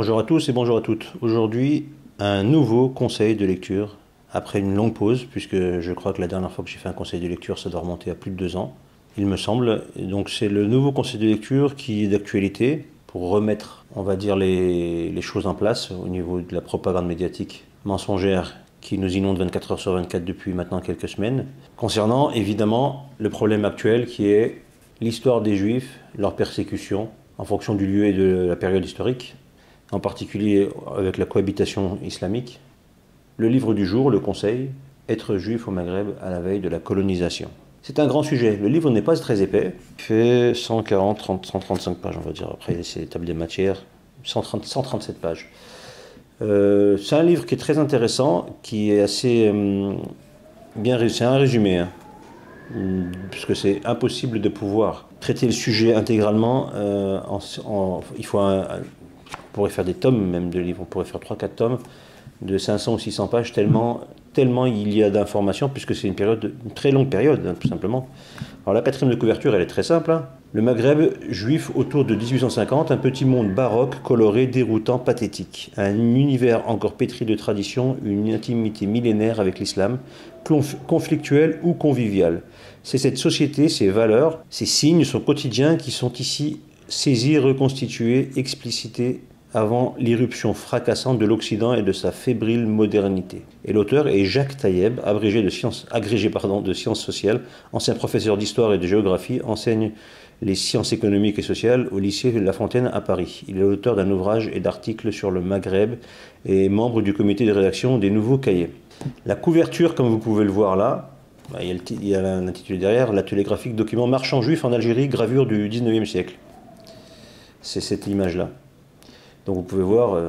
Bonjour à tous et bonjour à toutes. Aujourd'hui, un nouveau conseil de lecture après une longue pause, puisque je crois que la dernière fois que j'ai fait un conseil de lecture, ça doit remonter à plus de 2 ans, il me semble. Et donc c'est le nouveau conseil de lecture qui est d'actualité pour remettre, on va dire, les choses en place au niveau de la propagande médiatique mensongère qui nous inonde 24 heures sur 24 depuis maintenant quelques semaines, concernant évidemment le problème actuel qui est l'histoire des Juifs, leur persécution en fonction du lieu et de la période historique, en particulier avec la cohabitation islamique. Le livre du jour, le conseil, être juif au Maghreb à la veille de la colonisation. C'est un grand sujet. Le livre n'est pas très épais. Il fait 140, 135 pages, on va dire. Après, c'est l'étape des matières. 137 pages. C'est un livre qui est très intéressant, qui est assez bien réussi. C'est un résumé, hein, puisque c'est impossible de pouvoir traiter le sujet intégralement. Il faut on pourrait faire des tomes même de livres, on pourrait faire 3-4 tomes de 500 ou 600 pages, tellement il y a d'informations, puisque c'est une très longue période, hein, tout simplement. Alors la quatrième de couverture, elle est très simple, hein. Le Maghreb juif autour de 1850, un petit monde baroque, coloré, déroutant, pathétique. Un univers encore pétri de tradition, une intimité millénaire avec l'islam, conflictuel ou convivial. C'est cette société, ses valeurs, ses signes, son quotidien qui sont ici saisis, reconstitués, explicités, avant l'irruption fracassante de l'Occident et de sa fébrile modernité. Et l'auteur est Jacques Taïeb, agrégé de sciences sociales, ancien professeur d'histoire et de géographie, enseigne les sciences économiques et sociales au lycée La Fontaine à Paris. Il est l'auteur d'un ouvrage et d'articles sur le Maghreb et membre du comité de rédaction des Nouveaux Cahiers. La couverture, comme vous pouvez le voir là, il y a un intitulé derrière, l'atelier graphique document marchand juif en Algérie, gravure du 19e siècle. C'est cette image-là. Donc vous pouvez voir,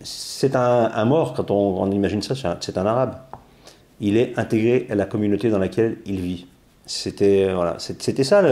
c'est un mort, quand on imagine ça, c'est un arabe. Il est intégré à la communauté dans laquelle il vit. C'était ça,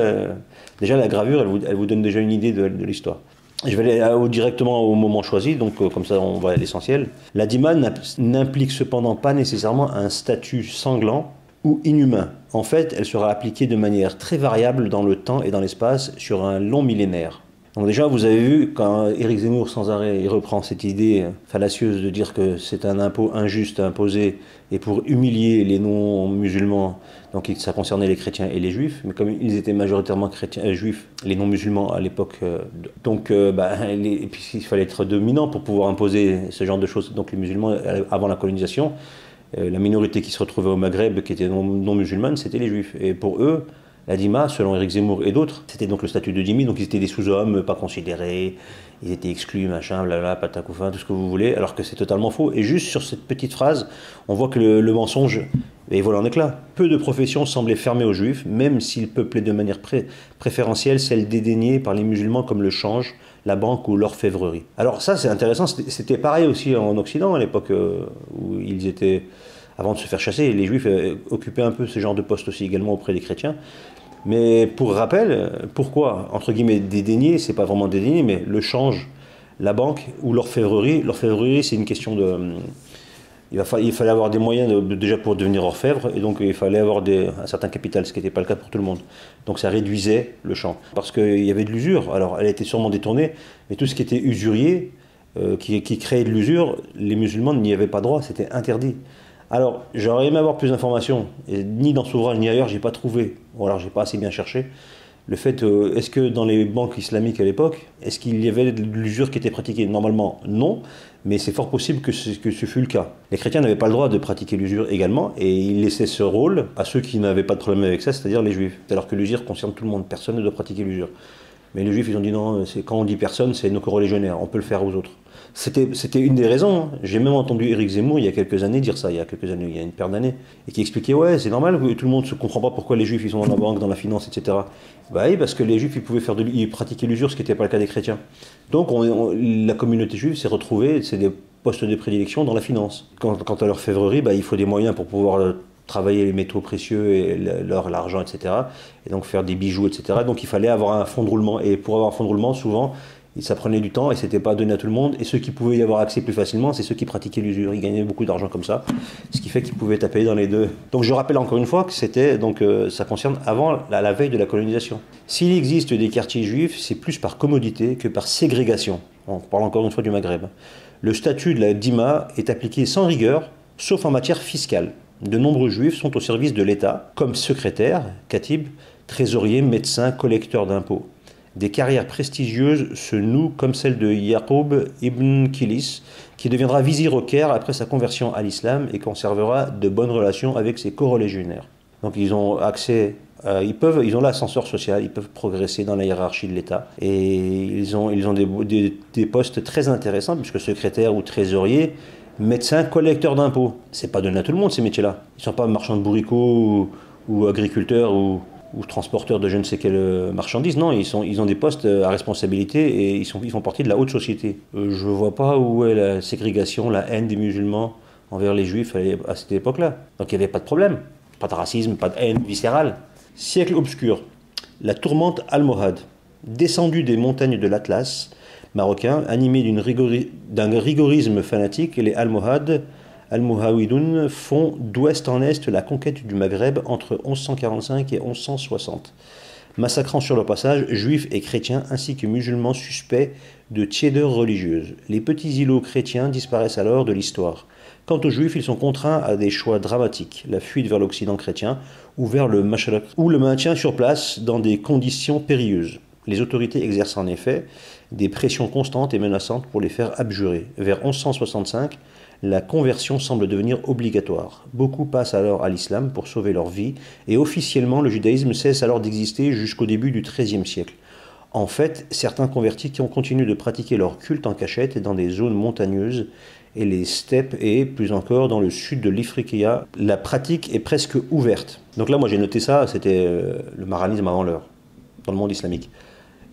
déjà la gravure, elle vous donne déjà une idée de l'histoire. Je vais aller directement au moment choisi, donc comme ça on va à l'essentiel. La dima n'implique cependant pas nécessairement un statut sanglant ou inhumain. En fait, elle sera appliquée de manière très variable dans le temps et dans l'espace sur un long millénaire. Donc déjà, vous avez vu, quand Éric Zemmour, sans arrêt, il reprend cette idée fallacieuse de dire que c'est un impôt injuste à imposer et pour humilier les non-musulmans, donc ça concernait les chrétiens et les juifs, mais comme ils étaient majoritairement juifs, les non-musulmans à l'époque, et puis il fallait être dominant pour pouvoir imposer ce genre de choses. Donc les musulmans, avant la colonisation, la minorité qui se retrouvait au Maghreb, qui était non-musulmane, c'était les juifs. Et pour eux, la dima, selon Éric Zemmour et d'autres, c'était donc le statut de dhimmi, donc ils étaient des sous-hommes, pas considérés, ils étaient exclus, machin, blabla, patacoufin, tout ce que vous voulez, alors que c'est totalement faux. Et juste sur cette petite phrase, on voit que le mensonge vole en éclats. Peu de professions semblaient fermées aux juifs, même s'ils peuplaient de manière préférentielle celles dédaignées par les musulmans comme le change, la banque ou l'orfèvrerie. Alors ça, c'est intéressant, c'était pareil aussi en Occident à l'époque où ils étaient, avant de se faire chasser, les juifs occupaient un peu ce genre de poste aussi également auprès des chrétiens. Mais pour rappel, pourquoi, entre guillemets, dédaigner, c'est pas vraiment dédaigner, mais le change, la banque ou l'orfèvrerie, c'est une question de... Il fallait avoir des moyens déjà pour devenir orfèvre, et donc il fallait avoir un certain capital, ce qui n'était pas le cas pour tout le monde. Donc ça réduisait le champ, parce qu'il y avait de l'usure. Alors elle était sûrement détournée, mais tout ce qui était usurier, qui créait de l'usure, les musulmans n'y avaient pas droit, c'était interdit. Alors, j'aurais aimé avoir plus d'informations, et ni dans ce ouvrage ni ailleurs, j'ai pas trouvé, ou alors j'ai pas assez bien cherché, le fait, est-ce que dans les banques islamiques à l'époque, est-ce qu'il y avait de l'usure qui était pratiquée? Normalement, non, mais c'est fort possible que ce fût le cas. Les chrétiens n'avaient pas le droit de pratiquer l'usure également, et ils laissaient ce rôle à ceux qui n'avaient pas de problème avec ça, c'est-à-dire les juifs. Alors que l'usure concerne tout le monde, personne ne doit pratiquer l'usure. Mais les juifs, ils ont dit non, quand on dit personne, c'est nos corolégionnaires, on peut le faire aux autres. C'était une des raisons, hein. J'ai même entendu Éric Zemmour il y a quelques années dire ça, il y a une paire d'années, et qui expliquait ouais, c'est normal, tout le monde ne se comprend pas pourquoi les juifs ils sont dans la banque, dans la finance, etc. Bah oui, parce que les juifs ils pouvaient ils pratiquaient l'usure, ce qui n'était pas le cas des chrétiens. Donc la communauté juive s'est retrouvée, c'est des postes de prédilection dans la finance. Quant à l'orfèvrerie, il faut des moyens pour pouvoir travailler les métaux précieux et l'or, l'argent, etc. Et donc faire des bijoux, etc. Donc il fallait avoir un fonds de roulement, et pour avoir un fonds de roulement, souvent, ça prenait du temps et c'était pas donné à tout le monde. Et ceux qui pouvaient y avoir accès plus facilement, c'est ceux qui pratiquaient l'usure. Ils gagnaient beaucoup d'argent comme ça, ce qui fait qu'ils pouvaient taper dans les deux. Donc je rappelle encore une fois que ça concerne avant la veille de la colonisation. S'il existe des quartiers juifs, c'est plus par commodité que par ségrégation. On parle encore une fois du Maghreb. Le statut de la dima est appliqué sans rigueur, sauf en matière fiscale. De nombreux juifs sont au service de l'État, comme secrétaires, katib, trésoriers, médecins, collecteurs d'impôts. Des carrières prestigieuses se nouent comme celle de Yaqub ibn Kilis, qui deviendra vizir au Caire après sa conversion à l'islam et conservera de bonnes relations avec ses coreligionnaires. Donc ils ont accès, ils ont l'ascenseur social, ils peuvent progresser dans la hiérarchie de l'État. Et ils ont des postes très intéressants, puisque secrétaire ou trésorier, médecin, collecteur d'impôts. C'est pas donné à tout le monde ces métiers-là. Ils ne sont pas marchands de bourricots ou agriculteurs ou transporteurs de je ne sais quelle marchandise. Non, ils ont des postes à responsabilité et ils font partie de la haute société. Je ne vois pas où est la ségrégation, la haine des musulmans envers les juifs à cette époque-là. Donc il n'y avait pas de problème. Pas de racisme, pas de haine viscérale. Siècle obscur. La tourmente almohade. Descendue des montagnes de l'Atlas marocain, animée d'un rigorisme fanatique, les almohades, Almohawidoun, font d'ouest en est la conquête du Maghreb entre 1145 et 1160, massacrant sur le passage juifs et chrétiens ainsi que musulmans suspects de tiédeur religieuse. Les petits îlots chrétiens disparaissent alors de l'histoire. Quant aux juifs, ils sont contraints à des choix dramatiques, la fuite vers l'Occident chrétien ou vers le Mashraq, ou le maintien sur place dans des conditions périlleuses. Les autorités exercent en effet des pressions constantes et menaçantes pour les faire abjurer. Vers 1165, la conversion semble devenir obligatoire. Beaucoup passent alors à l'islam pour sauver leur vie, et officiellement le judaïsme cesse alors d'exister jusqu'au début du XIIIe siècle. En fait, certains convertis qui ont continué de pratiquer leur culte en cachette dans des zones montagneuses et les steppes et, plus encore, dans le sud de l'Ifriqiya, la pratique est presque ouverte. Donc là, moi j'ai noté ça, c'était le maranisme avant l'heure, dans le monde islamique.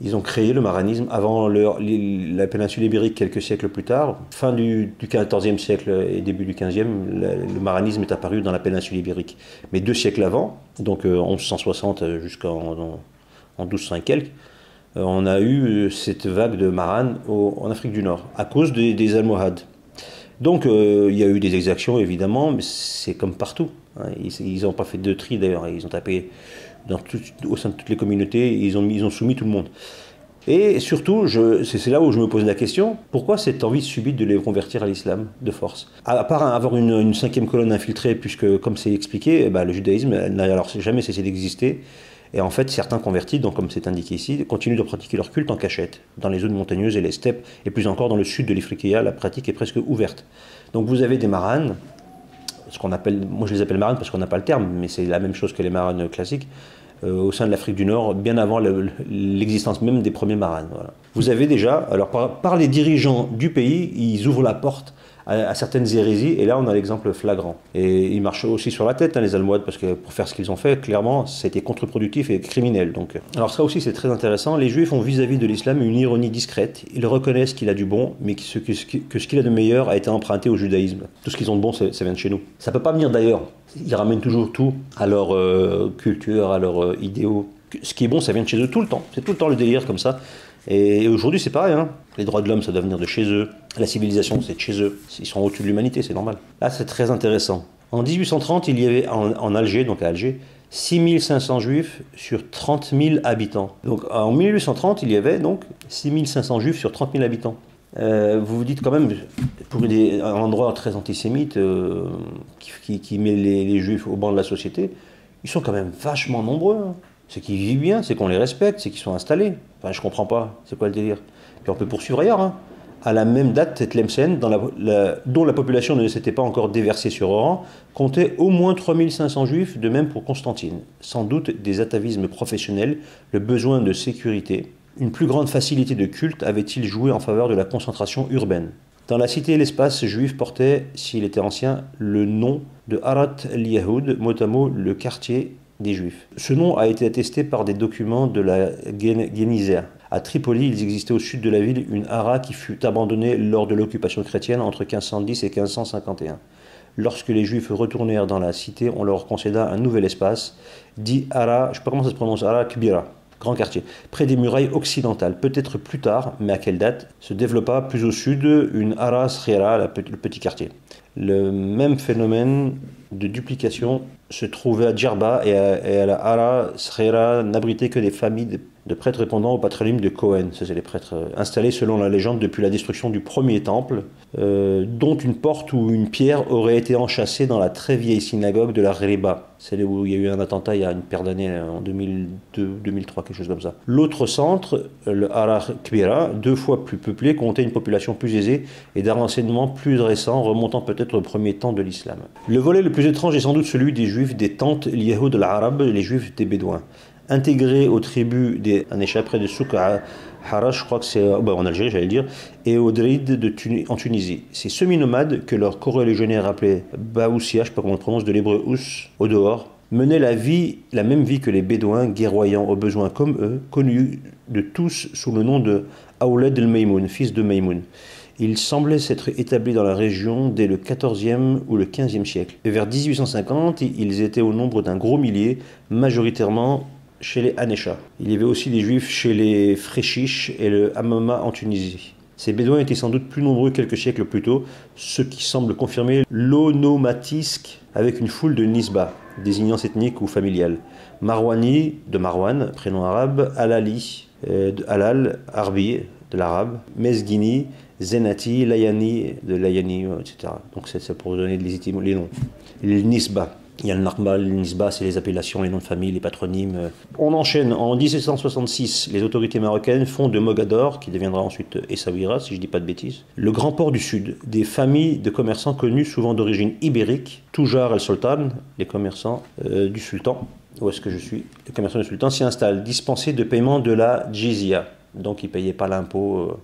Ils ont créé le maranisme avant la péninsule ibérique quelques siècles plus tard. Fin du XIVe siècle et début du XVe, le maranisme est apparu dans la péninsule ibérique. Mais 2 siècles avant, donc 1160 jusqu'en 1200 et quelques, on a eu cette vague de maran en Afrique du Nord, à cause des Almohades. Donc il y a eu des exactions évidemment, mais c'est comme partout. Hein. Ils n'ont pas fait de tri d'ailleurs, ils ont tapé au sein de toutes les communautés, ils ont soumis tout le monde. Et surtout, c'est là où je me pose la question, pourquoi cette envie subite de les convertir à l'islam de force? À part avoir une 5e colonne infiltrée, puisque comme c'est expliqué, le judaïsme n'a alors jamais cessé d'exister. Et en fait, certains convertis, donc comme c'est indiqué ici, continuent de pratiquer leur culte en cachette, dans les zones montagneuses et les steppes, et plus encore dans le sud de l'Ifriqiya, la pratique est presque ouverte. Donc vous avez des maranes, ce qu'on appelle, moi je les appelle maranes parce qu'on n'a pas le terme, mais c'est la même chose que les maranes classiques, au sein de l'Afrique du Nord, bien avant l'existence même des premiers maranes. Voilà. Vous avez déjà, alors par les dirigeants du pays, ils ouvrent la porte à certaines hérésies, et là on a l'exemple flagrant. Et ils marchent aussi sur la tête, les Almohades, parce que pour faire ce qu'ils ont fait, clairement, c'était contre-productif et criminel. Donc. Alors ça aussi c'est très intéressant, les Juifs ont vis-à-vis de l'islam une ironie discrète, ils reconnaissent qu'il a du bon, mais que ce qu'il a de meilleur a été emprunté au judaïsme. Tout ce qu'ils ont de bon, ça vient de chez nous. Ça peut pas venir d'ailleurs, ils ramènent toujours tout à leur culture, à leurs idéaux. Ce qui est bon, ça vient de chez eux tout le temps, c'est tout le temps le délire comme ça. Et aujourd'hui, c'est pareil. Hein. Les droits de l'homme, ça doit venir de chez eux. La civilisation, c'est de chez eux. Ils sont au-dessus de l'humanité, c'est normal. Là, c'est très intéressant. En 1830, il y avait en Alger, donc à Alger, 6500 juifs sur 30 000 habitants. Donc en 1830, il y avait donc 6500 juifs sur 30 000 habitants. Vous vous dites quand même, pour un endroit très antisémite qui met les juifs au banc de la société, ils sont quand même vachement nombreux. Hein. C'est qu'ils vivent bien, c'est qu'on les respecte, c'est qu'ils sont installés. Enfin, je comprends pas, c'est quoi le délire? Puis on peut poursuivre ailleurs. Hein. À la même date, Tlemcen, dont la population ne s'était pas encore déversée sur Oran, comptait au moins 3500 juifs, de même pour Constantine. Sans doute des atavismes professionnels, le besoin de sécurité, une plus grande facilité de culte avait-il joué en faveur de la concentration urbaine. Dans la cité, l'espace juif portait, s'il était ancien, le nom de Harat el-Yahoud, mot à mot le quartier des Juifs. Ce nom a été attesté par des documents de la Génisée. À Tripoli, il existait au sud de la ville une hara qui fut abandonnée lors de l'occupation chrétienne entre 1510 et 1551. Lorsque les Juifs retournèrent dans la cité, on leur concéda un nouvel espace, dit hara, je ne sais pas comment ça se prononce, hara Kbira, grand quartier, près des murailles occidentales. Peut-être plus tard, mais à quelle date, se développa plus au sud une hara Srira, le petit quartier. Le même phénomène de duplication se trouvait à Djerba et à la Hara Srera n'abritait que des familles de prêtres répondant au patronyme de Cohen. Ça, c'est les prêtres installés selon la légende depuis la destruction du premier temple, dont une porte ou une pierre aurait été enchâssée dans la très vieille synagogue de la Riba. C'est là où il y a eu un attentat il y a une paire d'années, en 2002, 2003, quelque chose comme ça. L'autre centre, le Harar Kbira, 2 fois plus peuplé, comptait une population plus aisée et d'un renseignement plus récent, remontant peut-être au premier temps de l'islam. Le volet le plus étrange est sans doute celui des juifs des tentes Yahoud al-Arab, les juifs des Bédouins. Intégrés aux tribus des Anécha près de Souk Hara, je crois que c'est en Algérie, j'allais dire, et aux Drides en Tunisie. Ces semi-nomades, que leurs coreligionnaires appelaient Baoussia, je ne sais pas comment on le prononce, de l'hébreu Ous, au dehors, menaient la même vie que les Bédouins, guerroyants aux besoins comme eux, connus de tous sous le nom de Aoulad el-Maïmoun, fils de Maïmoun. Ils semblaient s'être établis dans la région dès le XIVe ou le XVe siècle. Et vers 1850, ils étaient au nombre d'un gros millier, majoritairement chez les Anécha. Il y avait aussi des juifs chez les Fréchiches et le Hamama en Tunisie. Ces bédouins étaient sans doute plus nombreux quelques siècles plus tôt, ce qui semble confirmer l'onomatisque avec une foule de Nisba, désignance ethnique ou familiale. Marwani, de Marwan, prénom arabe, Alali, de Alal, Arbi, de l'arabe, Mesguini, Zenati, Layani, de Layani, etc. Donc c'est pour donner les noms. Les Nisba. Il y a le Narma, le Nisba, c'est les appellations, les noms de famille, les patronymes. On enchaîne. En 1766, les autorités marocaines font de Mogador, qui deviendra ensuite Essaouira, si je ne dis pas de bêtises, le grand port du Sud. Des familles de commerçants connus, souvent d'origine ibérique, Toujar el-Sultan, les commerçants du sultan. Où est-ce que je suis? Les commerçants du sultan s'y installent, dispensés de paiement de la jizya. Donc ils ne payaient pas l'impôt.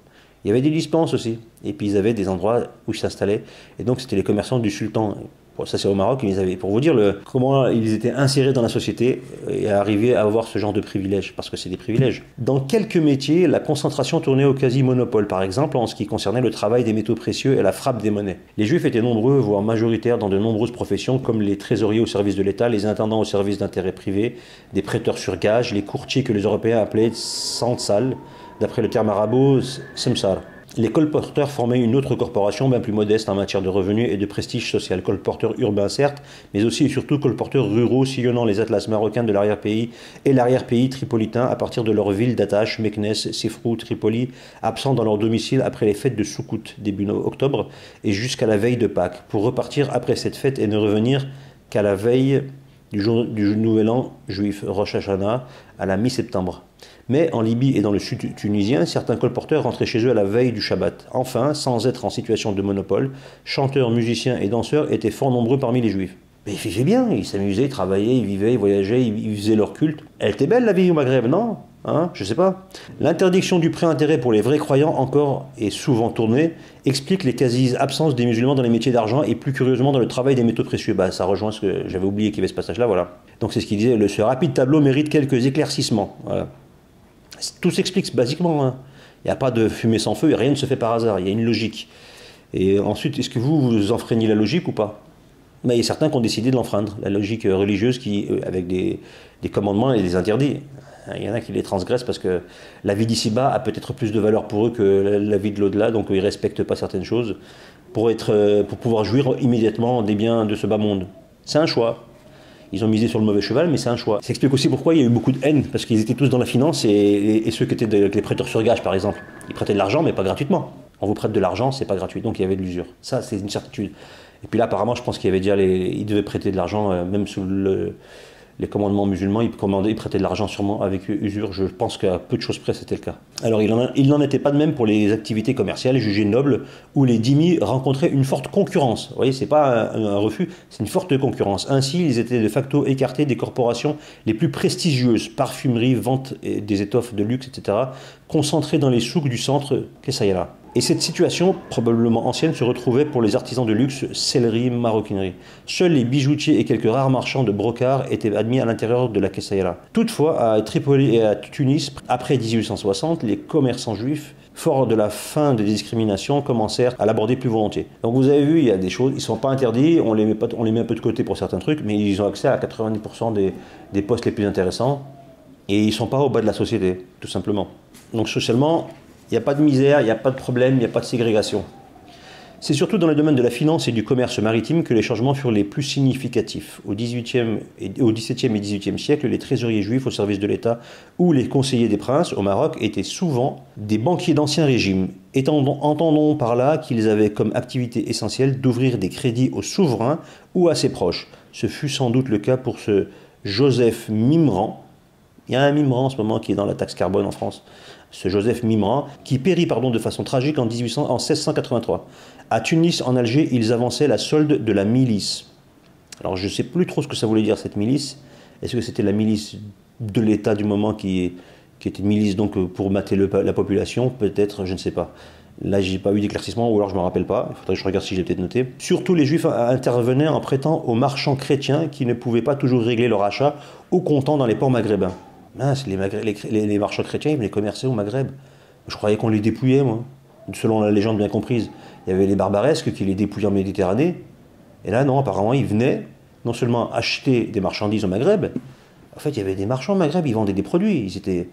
Il y avait des dispenses aussi. Et puis ils avaient des endroits où ils s'installaient. Et donc c'était les commerçants du sultan. Bon, ça c'est au Maroc, ils avaient, pour vous dire comment ils étaient insérés dans la société et arrivaient à avoir ce genre de privilèges, parce que c'est des privilèges. Dans quelques métiers, la concentration tournait au quasi-monopole, par exemple en ce qui concernait le travail des métaux précieux et la frappe des monnaies. Les Juifs étaient nombreux, voire majoritaires dans de nombreuses professions, comme les trésoriers au service de l'État, les intendants au service d'intérêts privés, des prêteurs sur gage, les courtiers que les Européens appelaient Santsal, d'après le terme arabo Semsar. Les colporteurs formaient une autre corporation bien plus modeste en matière de revenus et de prestige social. Colporteurs urbains certes, mais aussi et surtout colporteurs ruraux sillonnant les atlas marocains de l'arrière-pays et l'arrière-pays tripolitain à partir de leur ville d'attache, Meknès, Sefrou, Tripoli, absents dans leur domicile après les fêtes de Soukout, début octobre, et jusqu'à la veille de Pâques, pour repartir après cette fête et ne revenir qu'à la veille du nouvel an juif, Rosh Hashanah, à la mi-septembre. Mais en Libye et dans le sud tunisien, certains colporteurs rentraient chez eux à la veille du Shabbat. Enfin, sans être en situation de monopole, chanteurs, musiciens et danseurs étaient fort nombreux parmi les juifs. Mais ils vivaient bien, ils s'amusaient, ils travaillaient, ils vivaient, ils voyageaient, ils faisaient leur culte. Elle était belle la vie au Maghreb, non? Je sais pas. L'interdiction du prêt-intérêt pour les vrais croyants, encore et souvent tournée, explique les quasi-absences des musulmans dans les métiers d'argent et plus curieusement dans le travail des métaux précieux. Ça rejoint ce que j'avais oublié qu'il y avait ce passage-là, voilà. Donc c'est ce qu'il disait, ce rapide tableau mérite quelques éclaircissements. Voilà. Tout s'explique basiquement. Il n'y a pas de fumée sans feu et rien ne se fait par hasard. Il y a une logique. Et ensuite, est-ce que vous enfreignez la logique ou pas? Il y a certains qui ont décidé de l'enfreindre. La logique religieuse avec des commandements et des interdits. Il y en a qui les transgressent parce que la vie d'ici-bas a peut-être plus de valeur pour eux que la vie de l'au-delà. Donc ils ne respectent pas certaines choses pour pouvoir jouir immédiatement des biens de ce bas monde. C'est un choix. Ils ont misé sur le mauvais cheval, mais c'est un choix. Ça explique aussi pourquoi il y a eu beaucoup de haine, parce qu'ils étaient tous dans la finance, et ceux qui étaient les prêteurs sur gage, par exemple, ils prêtaient de l'argent, mais pas gratuitement. On vous prête de l'argent, c'est pas gratuit, donc il y avait de l'usure. Ça, c'est une certitude. Et puis là, apparemment, je pense qu'il y avait déjà ils devaient prêter de l'argent, même sous les commandements musulmans, ils prêtaient de l'argent sûrement avec usure. Je pense qu'à peu de choses près, c'était le cas. Alors, il n'en était pas de même pour les activités commerciales jugées nobles, où les dhimmis rencontraient une forte concurrence. Vous voyez, c'est pas un refus, c'est une forte concurrence. Ainsi, ils étaient de facto écartés des corporations les plus prestigieuses, parfumerie, vente des étoffes de luxe, etc., concentrées dans les souks du centre Kessaïra. Et cette situation, probablement ancienne, se retrouvait pour les artisans de luxe, sellerie, maroquinerie. Seuls les bijoutiers et quelques rares marchands de brocart étaient admis à l'intérieur de la Kessaïra. Toutefois, à Tripoli et à Tunis, après 1860, les commerçants juifs, forts de la fin des discriminations, commencèrent à l'aborder plus volontiers. Donc vous avez vu, il y a des choses, ils ne sont pas interdits, on les met un peu de côté pour certains trucs, mais ils ont accès à 90% des postes les plus intéressants, et ils ne sont pas au bas de la société, tout simplement. Donc socialement, il n'y a pas de misère, il n'y a pas de problème, il n'y a pas de ségrégation. C'est surtout dans le domaine de la finance et du commerce maritime que les changements furent les plus significatifs. Au XVIIe et XVIIIe siècle, les trésoriers juifs au service de l'État ou les conseillers des princes au Maroc étaient souvent des banquiers d'Ancien Régime. Entendons par là qu'ils avaient comme activité essentielle d'ouvrir des crédits aux souverains ou à ses proches. Ce fut sans doute le cas pour ce Joseph Mimran. Il y a un Mimran en ce moment qui est dans la taxe carbone en France. Ce Joseph Mimran, qui périt de façon tragique en 1683. À Tunis, en Alger, ils avançaient la solde de la milice. Alors je ne sais plus trop ce que ça voulait dire cette milice. Est-ce que c'était la milice de l'État du moment qui était une milice donc pour mater la population? Peut-être, je ne sais pas. Là, j'ai pas eu d'éclaircissement, ou alors je ne me rappelle pas. Il faudrait que je regarde si j'ai peut-être noté. Surtout, les Juifs intervenaient en prêtant aux marchands chrétiens qui ne pouvaient pas toujours régler leur achat au comptant dans les ports maghrébins. Mince, les marchands chrétiens, ils venaient commercer au Maghreb. Je croyais qu'on les dépouillait, moi. Selon la légende bien comprise. Il y avait les barbaresques qui les dépouillaient en Méditerranée. Et là, non, apparemment, ils venaient non seulement acheter des marchandises au Maghreb, en fait, il y avait des marchands au Maghreb, ils vendaient des produits. Il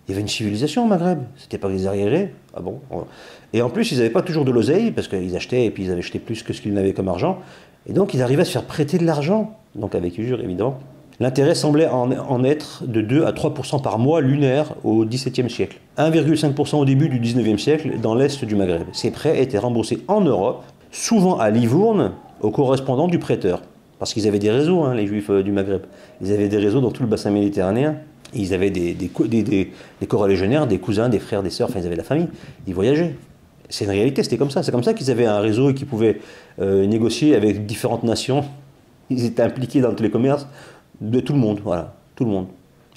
y avait une civilisation au Maghreb. C'était pas des arriérés. Ah bon? Et en plus, ils n'avaient pas toujours de l'oseille, parce qu'ils achetaient, et puis ils avaient acheté plus que ce qu'ils n'avaient comme argent. Et donc, ils arrivaient à se faire prêter de l'argent. Donc, avec usure, évidemment. L'intérêt semblait en être de 2 à 3% par mois lunaire au XVIIe siècle. 1,5% au début du XIXe siècle dans l'est du Maghreb. Ces prêts étaient remboursés en Europe, souvent à Livourne, au correspondant du prêteur. Parce qu'ils avaient des réseaux, les Juifs du Maghreb. Ils avaient des réseaux dans tout le bassin méditerranéen. Ils avaient des corolégionnaires, des cousins, des frères, des sœurs, enfin ils avaient la famille. Ils voyageaient. C'est une réalité, c'était comme ça. C'est comme ça qu'ils avaient un réseau et qu'ils pouvaient négocier avec différentes nations. Ils étaient impliqués dans tous les commerces de tout le monde, voilà, tout le monde.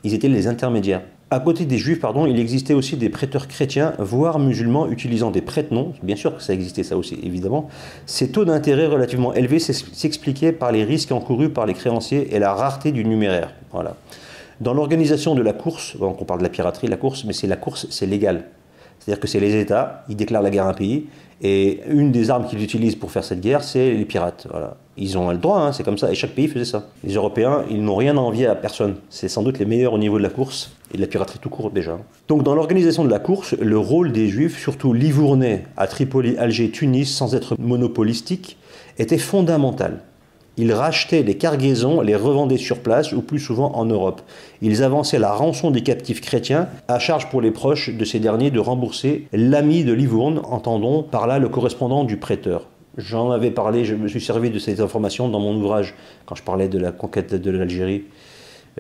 Ils étaient les intermédiaires. À côté des juifs, il existait aussi des prêteurs chrétiens, voire musulmans, utilisant des prête-noms. Bien sûr que ça existait, ça aussi, évidemment. Ces taux d'intérêt relativement élevés s'expliquaient par les risques encourus par les créanciers et la rareté du numéraire. Voilà. Dans l'organisation de la course, donc on parle de la piraterie, la course, mais la course, c'est légal. C'est-à-dire que c'est les États, ils déclarent la guerre à un pays, et une des armes qu'ils utilisent pour faire cette guerre, c'est les pirates. Voilà. Ils ont le droit, c'est comme ça, et chaque pays faisait ça. Les Européens, ils n'ont rien à envier à personne. C'est sans doute les meilleurs au niveau de la course, et de la piraterie tout court déjà. Donc dans l'organisation de la course, le rôle des Juifs, surtout livournais, à Tripoli, Alger, Tunis, sans être monopolistique, était fondamental. Ils rachetaient les cargaisons, les revendaient sur place ou plus souvent en Europe. Ils avançaient la rançon des captifs chrétiens, à charge pour les proches de ces derniers de rembourser l'ami de Livourne, entendons par là le correspondant du prêteur. J'en avais parlé, je me suis servi de ces informations dans mon ouvrage quand je parlais de la conquête de l'Algérie.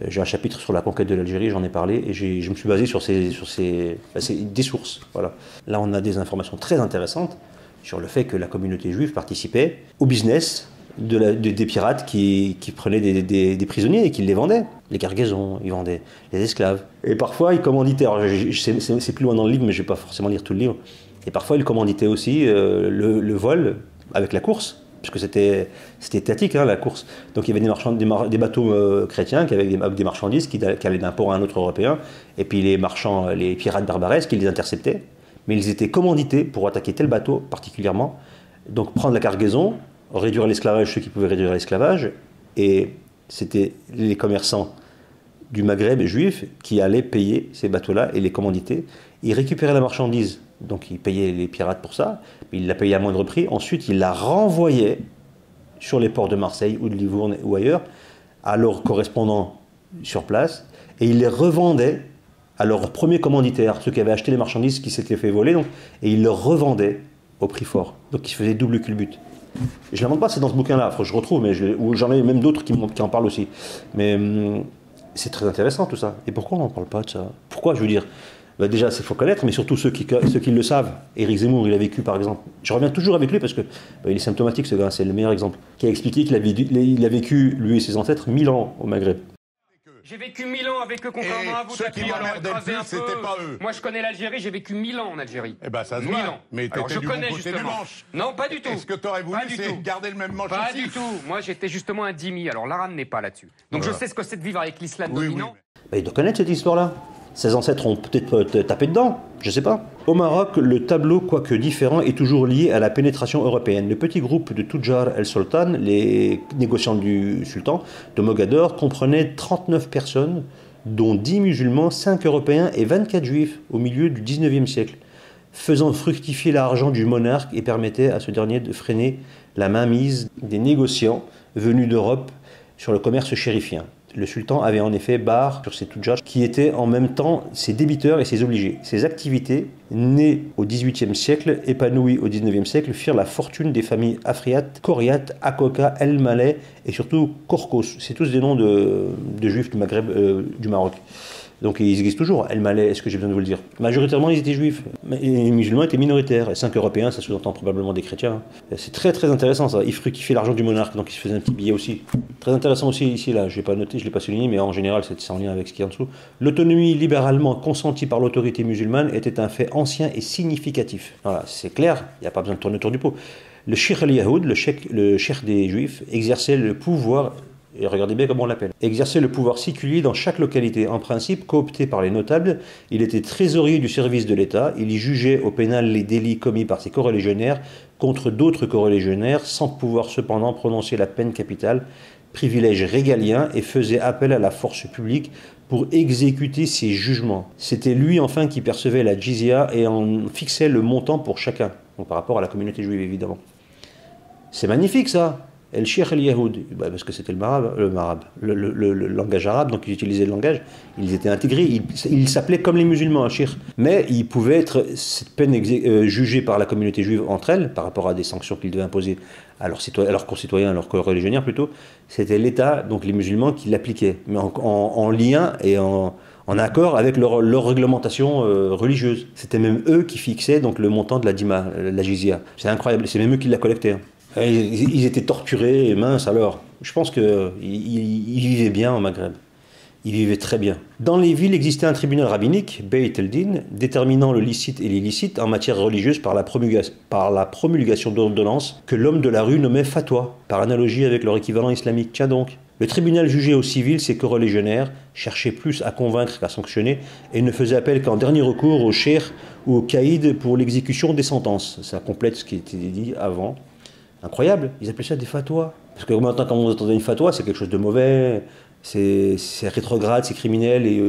J'ai un chapitre sur la conquête de l'Algérie, j'en ai parlé et je me suis basé sur des sources. Voilà. Là, on a des informations très intéressantes sur le fait que la communauté juive participait au business des pirates qui prenaient des prisonniers et qui les vendaient. Les cargaisons, ils vendaient les esclaves. Et parfois, ils commanditaient, alors c'est plus loin dans le livre, mais je ne vais pas forcément lire tout le livre, et parfois, ils commanditaient aussi le vol avec la course, puisque c'était étatique, la course. Donc il y avait des bateaux chrétiens avec des marchandises qui allaient d'un port à un autre européen, et puis les pirates barbaresques, qui les interceptaient, mais ils étaient commandités pour attaquer tel bateau particulièrement, donc prendre la cargaison, réduire l'esclavage, ceux qui pouvaient réduire l'esclavage, et c'était les commerçants du Maghreb juifs qui allaient payer ces bateaux-là et les commanditer. Ils récupéraient la marchandise, donc ils payaient les pirates pour ça, mais ils la payaient à moindre prix. Ensuite, ils la renvoyaient sur les ports de Marseille ou de Livourne ou ailleurs à leurs correspondants sur place, et ils les revendaient à leurs premiers commanditaires, ceux qui avaient acheté les marchandises qui s'étaient fait voler, donc, et ils leur revendaient au prix fort. Donc ils faisaient double culbute. Je ne l'invente pas, c'est dans ce bouquin-là, il faut que je retrouve, mais j'en ai même d'autres qui en parlent aussi. Mais c'est très intéressant tout ça. Et pourquoi on n'en parle pas de ça? Pourquoi, je veux dire, déjà, il faut connaître, mais surtout ceux qui le savent. Éric Zemmour, il a vécu, par exemple. Je reviens toujours avec lui parce qu'il est symptomatique, ce gars, c'est le meilleur exemple. Qui a expliqué qu'il a vécu, lui et ses ancêtres, 1000 ans au Maghreb. J'ai vécu 1000 ans avec eux, contrairement à vous. Ceux qui m'emmerdaient le plus, c'était pas eux. Moi, je connais l'Algérie, j'ai vécu 1000 ans en Algérie. Eh ben, ça se 1000 voit. ans. Mais t'étais du bon côté du manche. Non, pas du tout. Est-ce que t'aurais voulu garder le même manche Pas ici? du tout. Moi, j'étais justement un dhimmi. Alors, l'Aran n'est pas là-dessus. Donc, je sais ce que c'est de vivre avec l'islam dominant. Il doit connaître cette histoire-là. Ses ancêtres ont peut-être tapé dedans, je sais pas. Au Maroc, le tableau, quoique différent, est toujours lié à la pénétration européenne. Le petit groupe de Tudjar el-Sultan, les négociants du sultan de Mogador, comprenait 39 personnes, dont 10 musulmans, 5 européens et 24 juifs au milieu du 19e siècle. faisant fructifier l'argent du monarque et permettait à ce dernier de freiner la mainmise des négociants venus d'Europe sur le commerce chérifien. Le sultan avait en effet barre sur ces tudjars qui étaient en même temps ses débiteurs et ses obligés. Ces activités, nées au XVIIIe siècle, épanouies au XIXe siècle, firent la fortune des familles Afriat, Koriat, Akoka, El Maleh et surtout Korkos. C'est tous des noms de juifs du Maghreb, du Maroc. Donc ils existent toujours. El Maleh, est-ce que j'ai besoin de vous le dire? Majoritairement, ils étaient juifs. Et les musulmans étaient minoritaires. Et 5 Européens, ça sous-entend probablement des chrétiens. C'est très très intéressant ça. Ils fructifiaient l'argent du monarque, donc ils se faisaient un petit billet aussi. Très intéressant aussi ici, là. Je ne l'ai pas noté, je ne l'ai pas souligné, mais en général, c'est en lien avec ce qui est en dessous. L'autonomie libéralement consentie par l'autorité musulmane était un fait ancien et significatif. Voilà, c'est clair, il n'y a pas besoin de tourner autour du pot. Le Sheikh al-Yahoud, le cheikh des juifs, exerçait le pouvoir. Et regardez bien comment on l'appelle. Exercer le pouvoir séculier dans chaque localité. En principe, coopté par les notables, il était trésorier du service de l'État. Il y jugeait au pénal les délits commis par ses coreligionnaires contre d'autres coreligionnaires, sans pouvoir cependant prononcer la peine capitale, privilège régalien, et faisait appel à la force publique pour exécuter ses jugements. C'était lui enfin qui percevait la jizya et en fixait le montant pour chacun. Donc par rapport à la communauté juive évidemment. C'est magnifique ça. El Sheikh al-Yahoud, parce que c'était le langage arabe, donc ils utilisaient le langage, ils étaient intégrés, ils s'appelaient comme les musulmans, Sheikh. Mais ils pouvaient être, cette peine jugée par la communauté juive entre elles, par rapport à des sanctions qu'ils devaient imposer à leurs concitoyens, à leurs coreligionnaires plutôt, c'était l'État, donc les musulmans, qui l'appliquaient, mais en lien et en accord avec leur réglementation religieuse. C'était même eux qui fixaient donc, le montant de la dîma, la jizya. C'est incroyable, c'est même eux qui la collectaient. Ils étaient torturés et minces alors. Je pense qu'ils vivaient bien au Maghreb. Ils vivaient très bien. Dans les villes existait un tribunal rabbinique, Beit el-Din, déterminant le licite et l'illicite en matière religieuse par la promulgation d'ordonnances que l'homme de la rue nommait fatwa, par analogie avec leur équivalent islamique. Tiens donc. Le tribunal jugeait au civil ses coreligionnaires, cherchait plus à convaincre qu'à sanctionner et ne faisait appel qu'en dernier recours au cheikh ou au caïd pour l'exécution des sentences. Ça complète ce qui était dit avant. Incroyable, ils appelaient ça des fatwas. Parce que maintenant, quand on entend une fatwa, c'est quelque chose de mauvais, c'est rétrograde, c'est criminel et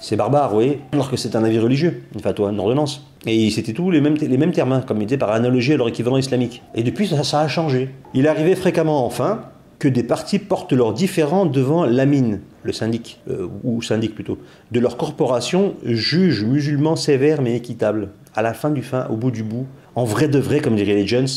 c'est barbare, vous voyez. Alors que c'est un avis religieux, une fatwa, une ordonnance. Et c'était tous les mêmes termes, hein, comme ils disaient par analogie à leur équivalent islamique. Et depuis, ça a changé. Il arrivait fréquemment, enfin, que des partis portent leurs différends devant l'amine, le syndic, ou syndic plutôt, de leur corporation, juge musulman sévère mais équitable. À la fin du fin, au bout du bout, en vrai de vrai, comme diraient les Jones,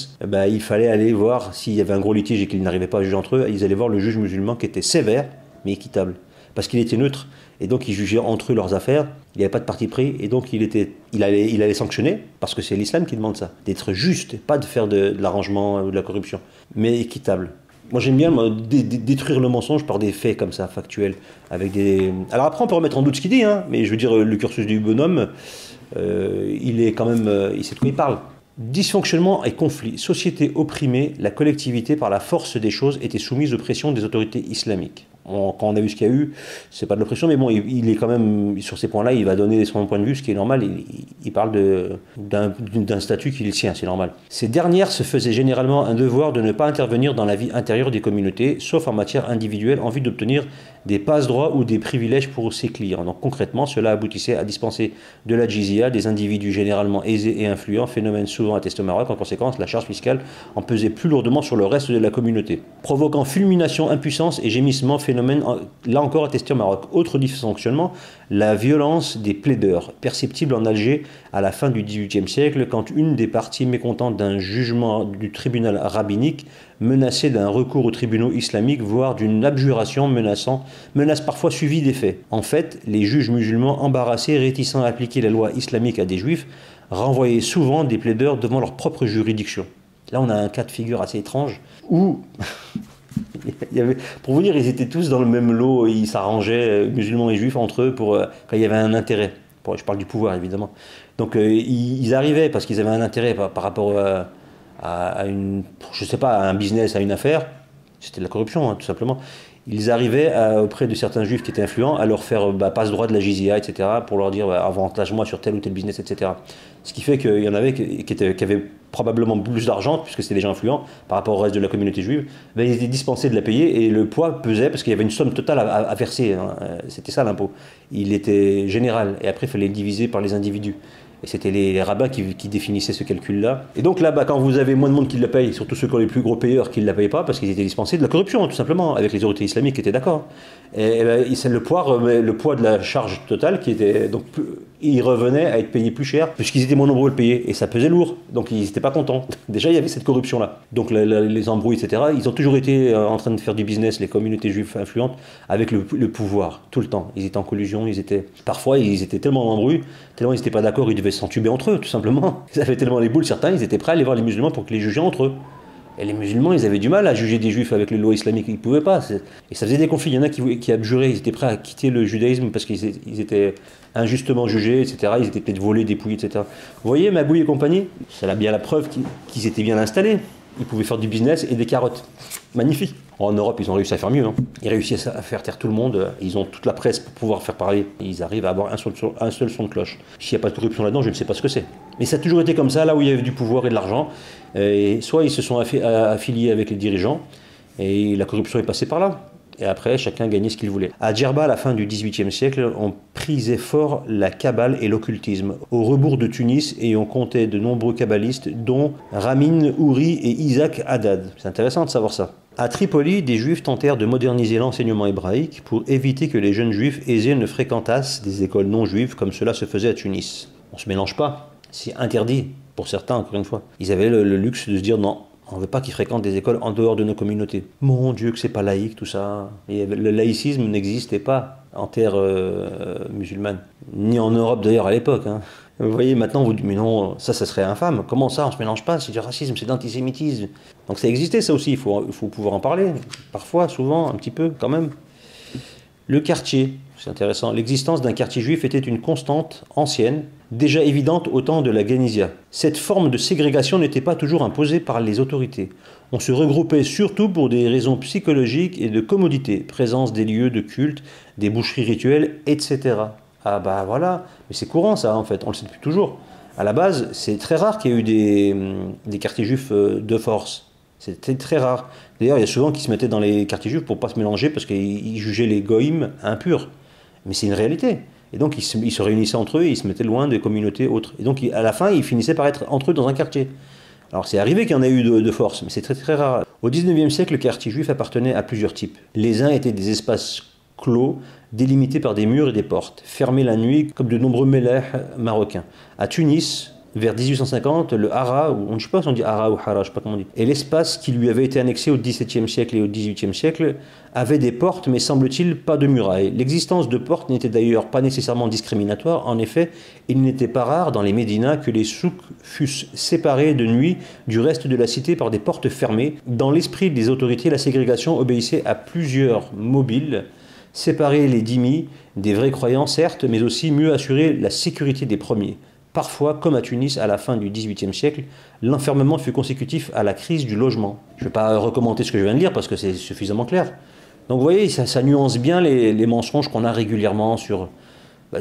il fallait aller voir s'il y avait un gros litige et qu'ils n'arrivaient pas à juger entre eux, ils allaient voir le juge musulman qui était sévère mais équitable. Parce qu'il était neutre, et donc il jugeait entre eux leurs affaires, il n'y avait pas de parti pris, et donc il allait sanctionner, parce que c'est l'islam qui demande ça, d'être juste, et pas de faire de l'arrangement ou de la corruption, mais équitable. Moi j'aime bien détruire le mensonge par des faits comme ça, factuels. Alors après on peut remettre en doute ce qu'il dit, hein, mais je veux dire, le cursus du bonhomme, il est quand même, il sait de quoi il parle. Dysfonctionnement et conflit. Société opprimée, la collectivité par la force des choses était soumise aux pressions des autorités islamiques. Quand on a vu ce qu'il y a eu, c'est pas de l'oppression, mais bon, il est quand même, sur ces points-là, il va donner son point de vue, ce qui est normal. Il parle d'un statut qui est le sien, c'est normal. Ces dernières se faisaient généralement un devoir de ne pas intervenir dans la vie intérieure des communautés, sauf en matière individuelle, en vue d'obtenir des passe-droits ou des privilèges pour ses clients. Donc concrètement, cela aboutissait à dispenser de la jizya des individus généralement aisés et influents, phénomène souvent attesté au Maroc. En conséquence, la charge fiscale en pesait plus lourdement sur le reste de la communauté, provoquant fulmination, impuissance et gémissement, phénomène là encore attesté au Maroc. Autre dysfonctionnement, la violence des plaideurs, perceptible en Alger à la fin du XVIIIe siècle, quand une des parties mécontentes d'un jugement du tribunal rabbinique menacée d'un recours aux tribunaux islamiques, voire d'une abjuration menace parfois suivie des faits. En fait, les juges musulmans embarrassés, réticents à appliquer la loi islamique à des juifs, renvoyaient souvent des plaideurs devant leur propre juridiction. Là, on a un cas de figure assez étrange où, pour vous dire, ils étaient tous dans le même lot, ils s'arrangeaient, musulmans et juifs, entre eux, quand il y avait un intérêt. Je parle du pouvoir, évidemment. Donc, ils arrivaient parce qu'ils avaient un intérêt par rapport à un business, à une affaire. C'était de la corruption, hein, tout simplement. Ils arrivaient auprès de certains juifs qui étaient influents à leur faire passe-droit de la jizya, etc., pour leur dire avantage-moi sur tel ou tel business, etc. Ce qui fait qu'il y en avait qui avaient probablement plus d'argent, puisque c'était des gens influents, par rapport au reste de la communauté juive. Ils étaient dispensés de la payer et le poids pesait parce qu'il y avait une somme totale à verser. Hein. C'était ça l'impôt. Il était général et après il fallait le diviser par les individus. Et c'était les rabbins qui définissaient ce calcul-là. Et donc là, quand vous avez moins de monde qui le paye, surtout ceux qui ont les plus gros payeurs qui ne la payent pas, parce qu'ils étaient dispensés de la corruption, tout simplement, avec les autorités islamiques qui étaient d'accord. Et c'est le poids de la charge totale qui était... Donc, ils revenaient à être payés plus cher, puisqu'ils étaient moins nombreux à le payer. Et ça pesait lourd. Donc ils n'étaient pas contents. Déjà, il y avait cette corruption-là. Donc les embrouilles, etc., ils ont toujours été en train de faire du business, les communautés juives influentes, avec le pouvoir, tout le temps. Ils étaient en collusion, parfois, ils étaient tellement en embrouille, tellement ils n'étaient pas d'accord, ils devaient s'entuber entre eux, tout simplement. Ils avaient tellement les boules, certains, ils étaient prêts à aller voir les musulmans pour qu'ils les jugeaient entre eux. Et les musulmans, ils avaient du mal à juger des juifs avec les lois islamiques, ils ne pouvaient pas. Et ça faisait des conflits. Il y en a qui abjuraient, ils étaient prêts à quitter le judaïsme parce qu'ils étaient injustement jugés, etc. Ils étaient peut-être volés, dépouillés, etc. Vous voyez, Magouille et compagnie, c'est bien la preuve qu'ils étaient bien installés. Ils pouvaient faire du business et des carottes. Magnifique. En Europe, ils ont réussi à faire mieux. Hein. Ils réussissent à faire taire tout le monde. Ils ont toute la presse pour pouvoir faire parler. Ils arrivent à avoir un seul son de cloche. S'il n'y a pas de corruption là-dedans, je ne sais pas ce que c'est. Mais ça a toujours été comme ça, là où il y avait du pouvoir et de l'argent. Et soit ils se sont affiliés avec les dirigeants, et la corruption est passée par là. Et après, chacun gagnait ce qu'il voulait. À Djerba, à la fin du XVIIIe siècle, on prisait fort la kabbale et l'occultisme. Au rebours de Tunis, et on comptait de nombreux kabbalistes, dont Ramin Houri et Isaac Haddad. C'est intéressant de savoir ça. À Tripoli, des juifs tentèrent de moderniser l'enseignement hébraïque pour éviter que les jeunes juifs aisés ne fréquentassent des écoles non juives comme cela se faisait à Tunis. On ne se mélange pas, c'est interdit pour certains, encore une fois. Ils avaient le luxe de se dire non. On ne veut pas qu'ils fréquentent des écoles en dehors de nos communautés. Mon Dieu, que c'est pas laïque tout ça. Et le laïcisme n'existait pas en terre musulmane. Ni en Europe d'ailleurs à l'époque. Hein. Vous voyez, maintenant vous dites, mais non, ça serait infâme. Comment ça, on se mélange pas? C'est du racisme, c'est de l'antisémitisme. Donc ça existait ça aussi, il faut pouvoir en parler. Parfois, souvent, un petit peu quand même. Le quartier, c'est intéressant. L'existence d'un quartier juif était une constante ancienne, déjà évidente au temps de la Guénésia. Cette forme de ségrégation n'était pas toujours imposée par les autorités. On se regroupait surtout pour des raisons psychologiques et de commodité, présence des lieux de culte, des boucheries rituelles, etc. Ah bah voilà, mais c'est courant ça en fait, on le sait depuis toujours. À la base, c'est très rare qu'il y ait eu des quartiers juifs de force. C'était très rare. D'ailleurs, il y a souvent qui se mettaient dans les quartiers juifs pour ne pas se mélanger parce qu'ils jugeaient les goïms impurs. Mais c'est une réalité. Et donc, ils se réunissaient entre eux et ils se mettaient loin des communautés autres. Et donc, à la fin, ils finissaient par être entre eux dans un quartier. Alors, c'est arrivé qu'il y en ait eu de force, mais c'est très très rare. Au XIXe siècle, le quartier juif appartenait à plusieurs types. Les uns étaient des espaces clos, délimités par des murs et des portes, fermés la nuit comme de nombreux mellah marocains. À Tunis, vers 1850, le hara, ou je ne sais pas si on dit hara ou hara, je ne sais pas comment on dit, et l'espace qui lui avait été annexé au XVIIe siècle et au XVIIIe siècle avait des portes, mais semble-t-il pas de murailles. L'existence de portes n'était d'ailleurs pas nécessairement discriminatoire. En effet, il n'était pas rare dans les médinas que les souks fussent séparés de nuit du reste de la cité par des portes fermées. Dans l'esprit des autorités, la ségrégation obéissait à plusieurs mobiles. Séparer les dhimmis des vrais croyants, certes, mais aussi mieux assurer la sécurité des premiers. Parfois, comme à Tunis à la fin du XVIIIe siècle, l'enfermement fut consécutif à la crise du logement. Je ne vais pas recommander ce que je viens de lire parce que c'est suffisamment clair. Donc vous voyez, ça nuance bien les mensonges qu'on a régulièrement sur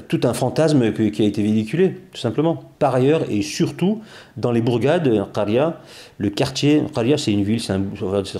tout un fantasme qui a été véhiculé, tout simplement. Par ailleurs, et surtout, dans les bourgades, Qaria, le quartier, Qaria c'est une ville,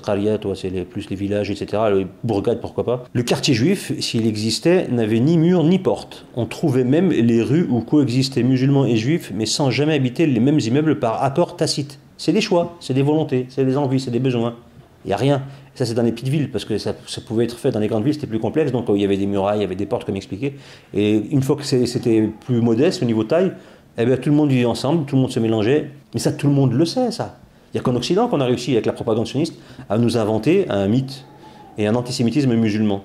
Qaria, c'est plus les villages, etc., les bourgades, pourquoi pas. Le quartier juif, s'il existait, n'avait ni mur ni porte. On trouvait même les rues où coexistaient musulmans et juifs, mais sans jamais habiter les mêmes immeubles par accord tacite. C'est des choix, c'est des volontés, c'est des envies, c'est des besoins. Il n'y a rien. Ça, c'est dans les petites villes, parce que ça pouvait être fait dans les grandes villes, c'était plus complexe, donc il y avait des murailles, il y avait des portes, comme expliqué. Et une fois que c'était plus modeste au niveau taille, eh bien, tout le monde vivait ensemble, tout le monde se mélangeait. Mais ça, tout le monde le sait, ça. Il n'y a qu'en Occident qu'on a réussi, avec la propagande sioniste, à nous inventer un mythe et un antisémitisme musulman.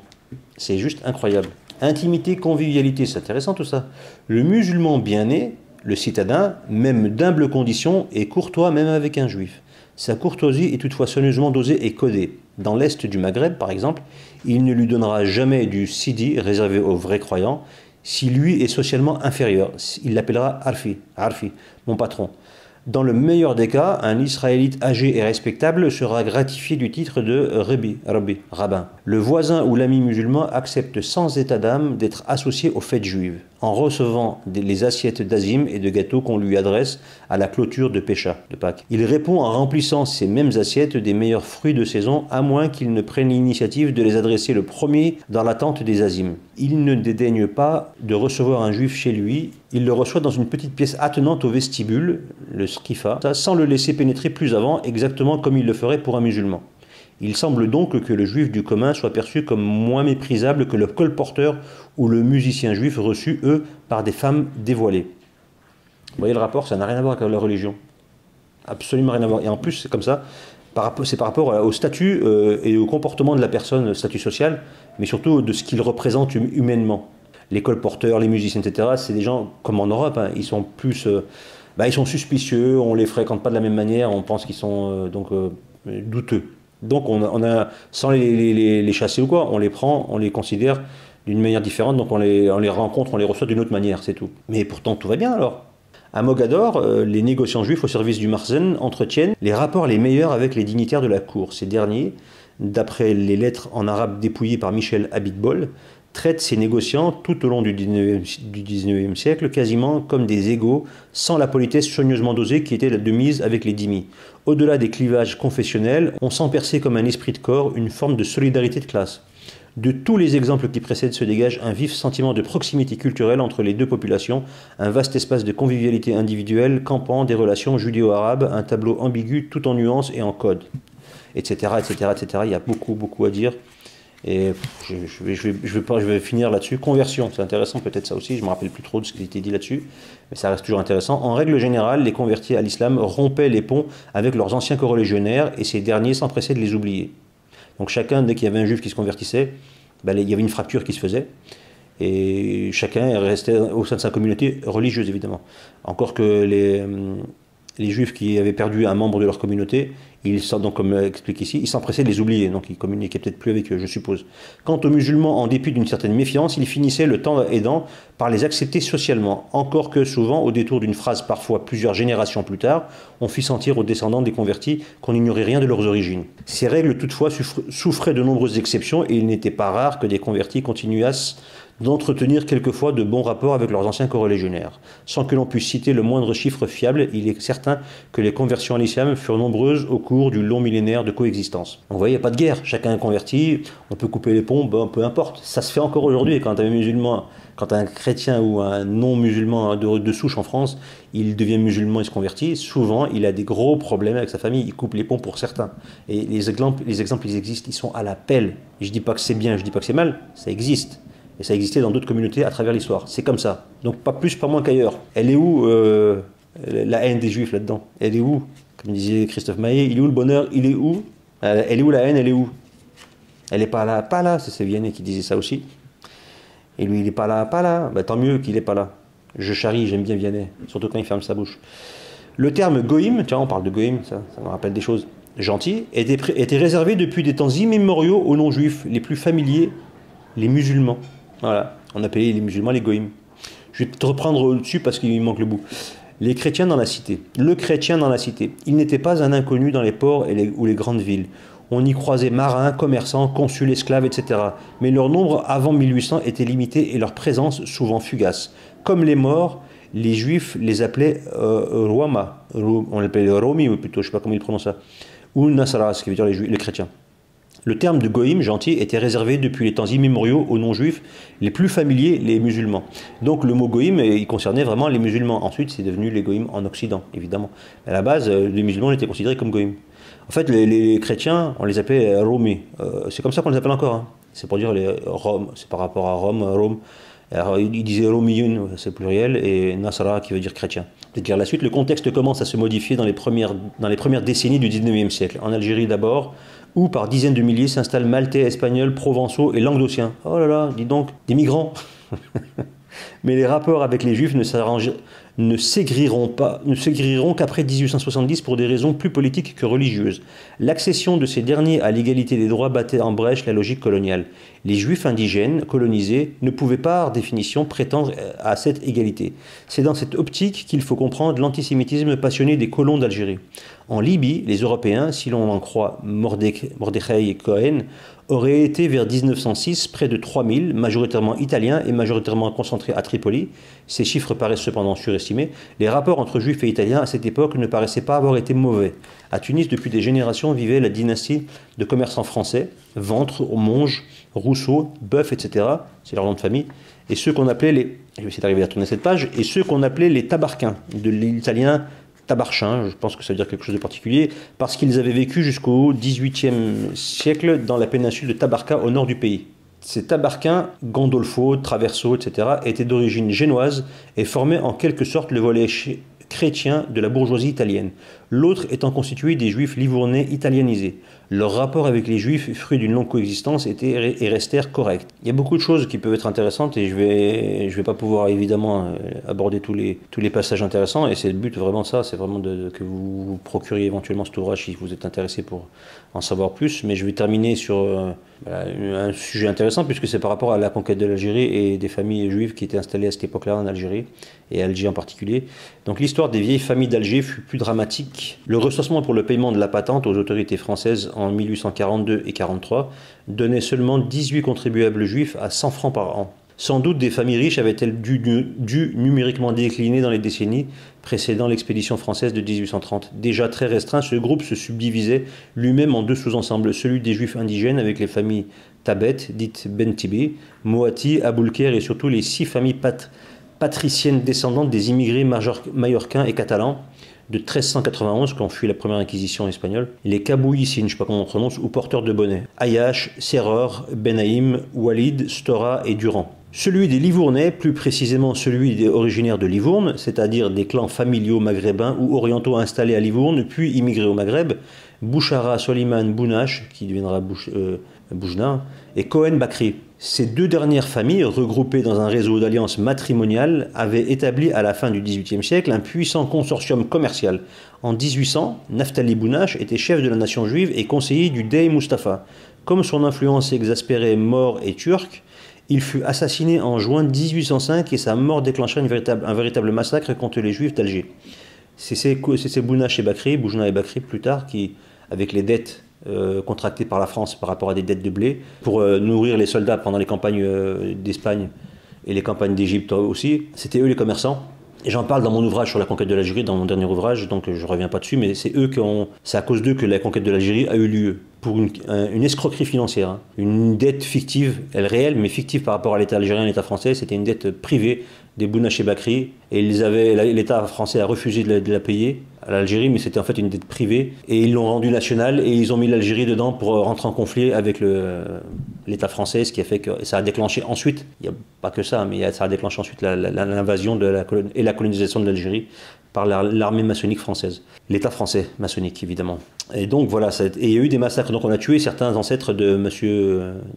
C'est juste incroyable. Intimité, convivialité, c'est intéressant tout ça. Le musulman bien né, le citadin, même d'humble condition, est courtois même avec un juif. Sa courtoisie est toutefois soigneusement dosée et codée. Dans l'est du Maghreb, par exemple, il ne lui donnera jamais du sidi réservé aux vrais croyants si lui est socialement inférieur. Il l'appellera Arfi, mon patron. Dans le meilleur des cas, un Israélite âgé et respectable sera gratifié du titre de Rabbi, rabbin. Le voisin ou l'ami musulman accepte sans état d'âme d'être associé aux fêtes juives. en recevant les assiettes d'azim et de gâteaux qu'on lui adresse à la clôture de Pécha, de Pâques. Il répond en remplissant ces mêmes assiettes des meilleurs fruits de saison, à moins qu'il ne prenne l'initiative de les adresser le premier dans l'attente des azim. Il ne dédaigne pas de recevoir un juif chez lui, il le reçoit dans une petite pièce attenante au vestibule, le skifa, sans le laisser pénétrer plus avant, exactement comme il le ferait pour un musulman. Il semble donc que le juif du commun soit perçu comme moins méprisable que le colporteur ou le musicien juif reçu, eux, par des femmes dévoilées. Vous voyez le rapport, ça n'a rien à voir avec la religion. Absolument rien à voir. Et en plus, c'est comme ça, c'est par rapport au statut et au comportement de la personne, le statut social, mais surtout de ce qu'il représente humainement. Les colporteurs, les musiciens, etc., c'est des gens, comme en Europe, hein, ils sont plus... ils sont suspicieux, on les fréquente pas de la même manière, on pense qu'ils sont douteux. Donc on a, sans les chasser ou quoi, on les prend, on les considère d'une manière différente, donc on les rencontre, on les reçoit d'une autre manière, c'est tout. Mais pourtant tout va bien alors. À Mogador, les négociants juifs au service du Marzen entretiennent les rapports les meilleurs avec les dignitaires de la cour. Ces derniers, d'après les lettres en arabe dépouillées par Michel Abitbol, traitent ces négociants tout au long du 19e siècle quasiment comme des égaux, sans la politesse soigneusement dosée qui était la de mise avec les dhimmis. Au-delà des clivages confessionnels, on sent percer comme un esprit de corps une forme de solidarité de classe. De tous les exemples qui précèdent se dégage un vif sentiment de proximité culturelle entre les deux populations, un vaste espace de convivialité individuelle campant des relations judéo-arabes, un tableau ambigu tout en nuances et en codes, etc., etc., etc. Il y a beaucoup à dire. Et je vais finir là-dessus. Conversion, c'est intéressant peut-être ça aussi, je ne me rappelle plus trop de ce qui a été dit là-dessus, mais ça reste toujours intéressant. En règle générale, les convertis à l'islam rompaient les ponts avec leurs anciens coreligionnaires et ces derniers s'empressaient de les oublier. Donc chacun, dès qu'il y avait un juif qui se convertissait, il y avait une fracture qui se faisait, et chacun restait au sein de sa communauté religieuse évidemment. Encore que les juifs qui avaient perdu un membre de leur communauté, donc comme explique ici, ils s'empressaient de les oublier, donc ils communiquaient peut-être plus avec eux, je suppose. Quant aux musulmans, en dépit d'une certaine méfiance, ils finissaient le temps aidant par les accepter socialement, encore que souvent, au détour d'une phrase parfois plusieurs générations plus tard, on fit sentir aux descendants des convertis qu'on ignorait rien de leurs origines. Ces règles toutefois souffraient de nombreuses exceptions et il n'était pas rare que des convertis continuassent d'entretenir quelquefois de bons rapports avec leurs anciens coreligionnaires. Sans que l'on puisse citer le moindre chiffre fiable, il est certain que les conversions à l'islam furent nombreuses au cours du long millénaire de coexistence. Donc vous voyez, il n'y a pas de guerre, chacun est converti, on peut couper les ponts, peu importe. Ça se fait encore aujourd'hui, quand un musulman, quand un chrétien ou un non-musulman de souche en France, il devient musulman et se convertit, souvent il a des gros problèmes avec sa famille, il coupe les ponts pour certains. Et les exemples ils existent, ils sont à l'appel. Je ne dis pas que c'est bien, je ne dis pas que c'est mal, ça existe. Et ça existait dans d'autres communautés à travers l'histoire. C'est comme ça. Donc pas plus, pas moins qu'ailleurs. Elle est où la haine des juifs là-dedans? Elle est où? Comme disait Christophe Maé, il est où le bonheur? Il est où? Elle est où la haine? Elle est où? Elle n'est pas là, pas là. C'est Vianney qui disait ça aussi. Et lui, il n'est pas là, pas là. Tant mieux qu'il n'est pas là. Je charrie, j'aime bien Vianney. Surtout quand il ferme sa bouche. Le terme goïm, tiens, on parle de goïm, ça me rappelle des choses gentilles, était réservé depuis des temps immémoriaux aux non-juifs, les plus familiers, les musulmans. Voilà, on appelait les musulmans les goïms. Je vais te reprendre au-dessus parce qu'il manque le bout. Les chrétiens dans la cité. Le chrétien dans la cité. Il n'était pas un inconnu dans les ports ou les grandes villes. On y croisait marins, commerçants, consuls, esclaves, etc. Mais leur nombre avant 1800 était limité et leur présence souvent fugace. Comme les morts, les juifs les appelaient Roma. On l'appelait Romi, ou plutôt, je ne sais pas comment ils prononcent ça. Ou Nasara, ce qui veut dire les chrétiens. Le terme de goïm, gentil, était réservé depuis les temps immémoriaux aux non-juifs, les plus familiers, les musulmans. Donc le mot goïm, il concernait vraiment les musulmans. Ensuite, c'est devenu les goïms en Occident, évidemment. À la base, les musulmans étaient considérés comme goïm. En fait, les chrétiens, on les appelait Romi. C'est comme ça qu'on les appelle encore. Hein. C'est pour dire les Roms, c'est par rapport à Rome. Alors, il disait Romiyun, c'est pluriel, et Nasara, qui veut dire chrétien. C'est-à-dire la suite, le contexte commence à se modifier dans les premières décennies du 19e siècle. En Algérie d'abord, où par dizaines de milliers s'installent Maltais, Espagnols, Provençaux et Languedociens. Oh là là, dis donc, des migrants. Mais les rapports avec les Juifs ne s'aigriront qu'après 1870 pour des raisons plus politiques que religieuses. L'accession de ces derniers à l'égalité des droits battait en brèche la logique coloniale. Les Juifs indigènes, colonisés, ne pouvaient pas, par définition, prétendre à cette égalité. C'est dans cette optique qu'il faut comprendre l'antisémitisme passionné des colons d'Algérie. En Libye, les Européens, si l'on en croit Mordechai Cohen, auraient été vers 1906 près de 3000, majoritairement italiens et majoritairement concentrés à Tripoli. Ces chiffres paraissent cependant surestimés. Les rapports entre juifs et italiens à cette époque ne paraissaient pas avoir été mauvais. À Tunis, depuis des générations, vivait la dynastie de commerçants français, Ventre, Monge, Rousseau, Boeuf, etc. C'est leur nom de famille. Et ceux qu'on appelait les... Je vais essayer d'arriver à tourner cette page. Et ceux qu'on appelait les tabarquins, de l'italien tabarchin, je pense que ça veut dire quelque chose de particulier, parce qu'ils avaient vécu jusqu'au XVIIIe siècle dans la péninsule de Tabarka au nord du pays. Ces tabarquins, Gandolfo, Traverso, etc., étaient d'origine génoise et formaient en quelque sorte le volet chrétien de la bourgeoisie italienne, l'autre étant constitué des juifs livournais italianisés. Leur rapport avec les juifs, fruit d'une longue coexistence, était et restèrent corrects. Il y a beaucoup de choses qui peuvent être intéressantes et je vais pas pouvoir évidemment aborder tous les passages intéressants, et c'est le but vraiment de ça, c'est vraiment que vous vous procuriez éventuellement cet ouvrage si vous êtes intéressé pour en savoir plus, mais je vais terminer sur un sujet intéressant puisque c'est par rapport à la conquête de l'Algérie et des familles juives qui étaient installées à cette époque-là en Algérie, et à Alger en particulier. Donc l'histoire des vieilles familles d'Alger fut plus dramatique. Le recensement pour le paiement de la patente aux autorités françaises en 1842 et 43 donnait seulement 18 contribuables juifs à 100 francs par an. Sans doute des familles riches avaient-elles dû numériquement décliner dans les décennies précédant l'expédition française de 1830. Déjà très restreint, ce groupe se subdivisait lui-même en deux sous-ensembles, celui des juifs indigènes avec les familles Tabet, dites Bentibi, Moati, Aboulker et surtout les 6 familles patriciennes descendantes des immigrés mallorquins et catalans de 1391 qui ont fui la première inquisition espagnole, les Kabouyissines, je ne sais pas comment on prononce, ou porteurs de bonnets, Ayache, Serreur, Benaïm, Walid, Stora et Durand. Celui des Livournais, plus précisément celui des originaires de Livourne, c'est-à-dire des clans familiaux maghrébins ou orientaux installés à Livourne, puis immigrés au Maghreb, Bouchara, Soliman, Bounache, qui deviendra Boujna, et Cohen Bakri. Ces deux dernières familles, regroupées dans un réseau d'alliances matrimoniales, avaient établi à la fin du XVIIIe siècle un puissant consortium commercial. En 1800, Naftali Bounache était chef de la nation juive et conseiller du Dey Mustapha. Comme son influence exaspérait Maures et Turcs, il fut assassiné en juin 1805 et sa mort déclencha un véritable massacre contre les Juifs d'Alger. C'est ces Bounache et Bakri, Boujna et Bakri plus tard, qui, avec les dettes contractées par la France par rapport à des dettes de blé, pour nourrir les soldats pendant les campagnes d'Espagne et les campagnes d'Égypte aussi, c'était eux les commerçants. Et j'en parle dans mon ouvrage sur la conquête de l'Algérie, dans mon dernier ouvrage, donc je ne reviens pas dessus, mais c'est à cause d'eux que la conquête de l'Algérie a eu lieu. Pour une escroquerie financière, hein. Une dette fictive, elle réelle, mais fictive par rapport à l'État algérien et l'État français. C'était une dette privée des Bounache et Bakri, et l'État français a refusé de la payer à l'Algérie, mais c'était en fait une dette privée, et ils l'ont rendue nationale, et ils ont mis l'Algérie dedans pour rentrer en conflit avec l'État français, ce qui a fait que ça a déclenché ensuite, il n'y a pas que ça, mais ça a déclenché ensuite l'invasion et la colonisation de l'Algérie par l'armée maçonnique française, l'État français maçonnique évidemment. Et donc voilà, et il y a eu des massacres, donc on a tué certains ancêtres de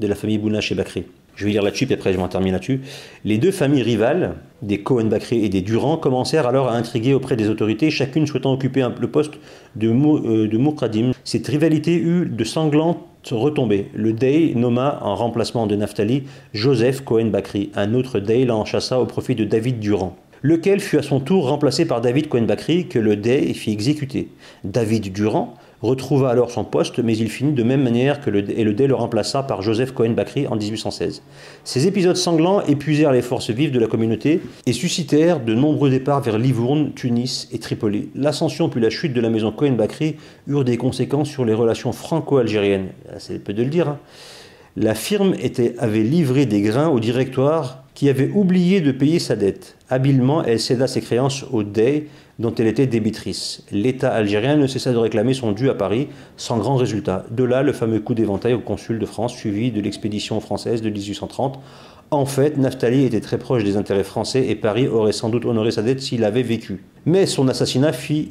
la famille Bounache et Bakri. Je vais lire là-dessus, puis après je m'en termine là-dessus. Les deux familles rivales, des Cohen Bakri et des Durand, commencèrent alors à intriguer auprès des autorités, chacune souhaitant occuper le poste de Mourkadim. Cette rivalité eut de sanglantes retombées. Le Dey nomma en remplacement de Naftali Joseph Cohen Bakri. Un autre Dey l'en chassa au profit de David Durand, lequel fut à son tour remplacé par David Cohen Bakri, que le Dey fit exécuter. David Durand retrouva alors son poste, mais il finit de même manière que le Dey le remplaça par Joseph Cohen Bakri en 1816. Ces épisodes sanglants épuisèrent les forces vives de la communauté et suscitèrent de nombreux départs vers Livourne, Tunis et Tripoli. L'ascension puis la chute de la maison Cohen Bakri eurent des conséquences sur les relations franco-algériennes. C'est peu de le dire, hein. La firme avait livré des grains au directoire qui avait oublié de payer sa dette. Habilement, elle céda ses créances au Dey, dont elle était débitrice. L'État algérien ne cessa de réclamer son dû à Paris, sans grand résultat. De là, le fameux coup d'éventail au consul de France, suivi de l'expédition française de 1830. En fait, Naftali était très proche des intérêts français et Paris aurait sans doute honoré sa dette s'il avait vécu. Mais son assassinat fit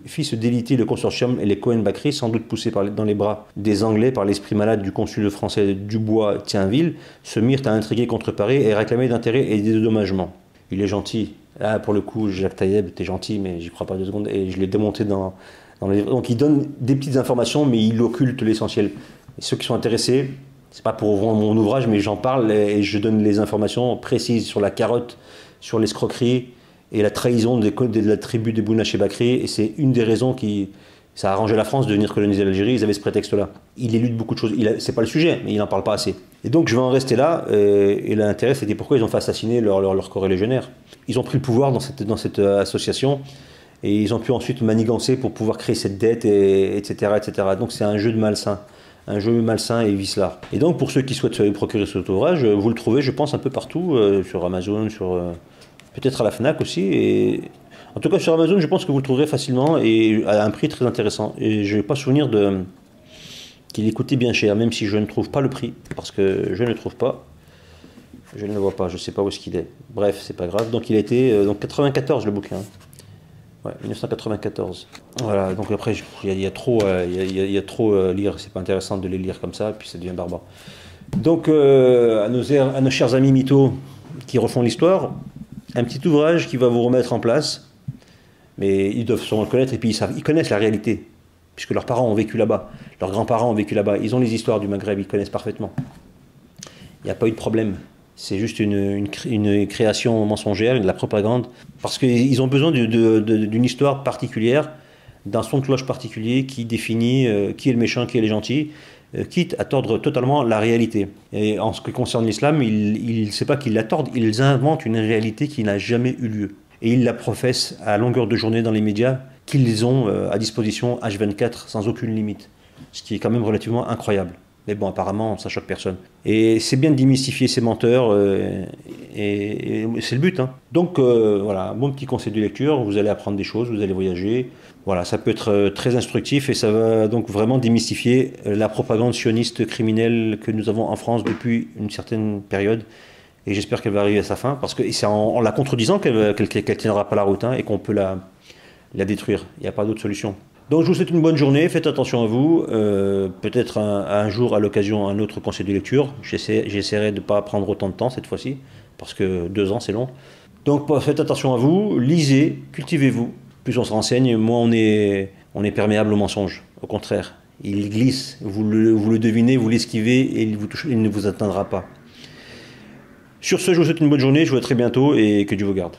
se déliter le consortium et les Cohen Bakri, sans doute poussés dans les bras des Anglais par l'esprit malade du consul français Dubois-Tienville, se mirent à intriguer contre Paris et réclamer d'intérêts et des dédommagements. Il est gentil. Là, pour le coup, Jacques Taïeb était gentil, mais j'y crois pas 2 secondes. Et je l'ai démonté dans les... Donc, il donne des petites informations, mais il occulte l'essentiel. Et ceux qui sont intéressés, c'est pas pour vendre mon ouvrage, mais j'en parle et je donne les informations précises sur la carotte, sur l'escroquerie et la trahison de la tribu des Bounache et Bakri. Et c'est une des raisons Ça a arrangé la France de venir coloniser l'Algérie, ils avaient ce prétexte-là. Il élude beaucoup de choses, c'est pas le sujet, mais il n'en parle pas assez. Et donc je vais en rester là, et l'intérêt c'était pourquoi ils ont fait assassiner leur corps légionnaire. Ils ont pris le pouvoir dans cette association, et ils ont pu ensuite manigancer pour pouvoir créer cette dette, etc., etc. Donc c'est un jeu malsain et vicelard. Et donc pour ceux qui souhaitent procurer cet ouvrage, vous le trouvez je pense un peu partout, sur Amazon, peut-être à la Fnac aussi, et en tout cas sur Amazon je pense que vous le trouverez facilement et à un prix très intéressant. Et je n'ai pas souvenir qu'il ait coûté bien cher, même si je ne trouve pas le prix, parce que je ne le trouve pas. Je ne le vois pas, je ne sais pas où est-ce qu'il est. Bref, c'est pas grave. Donc il a été donc 94 le bouquin. Ouais, 1994. Voilà, donc après il y a trop à lire, c'est pas intéressant de les lire comme ça, puis ça devient barbare. Donc à nos chers amis mythos qui refont l'histoire, un petit ouvrage qui va vous remettre en place, mais ils doivent sûrement le connaître, et puis ils connaissent la réalité, puisque leurs parents ont vécu là-bas, leurs grands-parents ont vécu là-bas, ils ont les histoires du Maghreb, ils connaissent parfaitement. Il n'y a pas eu de problème. C'est juste une création mensongère, de la propagande, parce qu'ils ont besoin d'une histoire particulière, d'un son de cloche particulier qui définit qui est le méchant, qui est le gentil, quitte à tordre totalement la réalité. Et en ce qui concerne l'islam, c'est pas qu'ils la tordent, ils inventent une réalité qui n'a jamais eu lieu. Et ils la professent à longueur de journée dans les médias, qu'ils ont à disposition H24 sans aucune limite. Ce qui est quand même relativement incroyable. Mais bon, apparemment, ça choque personne. Et c'est bien de démystifier ces menteurs, et c'est le but. Hein. Donc voilà, bon petit conseil de lecture, vous allez apprendre des choses, vous allez voyager. Voilà, ça peut être très instructif et ça va donc vraiment démystifier la propagande sioniste criminelle que nous avons en France depuis une certaine période. Et j'espère qu'elle va arriver à sa fin, parce que c'est en la contredisant qu'elle tiendra pas la route, hein, et qu'on peut la détruire. Il n'y a pas d'autre solution. Donc je vous souhaite une bonne journée, faites attention à vous, peut-être un jour à l'occasion un autre conseil de lecture, j'essaierai de ne pas prendre autant de temps cette fois-ci, parce que 2 ans c'est long. Donc faites attention à vous, lisez, cultivez-vous, plus on se renseigne, moins on est perméable au mensonge, au contraire, il glisse, vous le devinez, vous l'esquivez et il ne vous atteindra pas. Sur ce, je vous souhaite une bonne journée, je vous dis à très bientôt et que Dieu vous garde.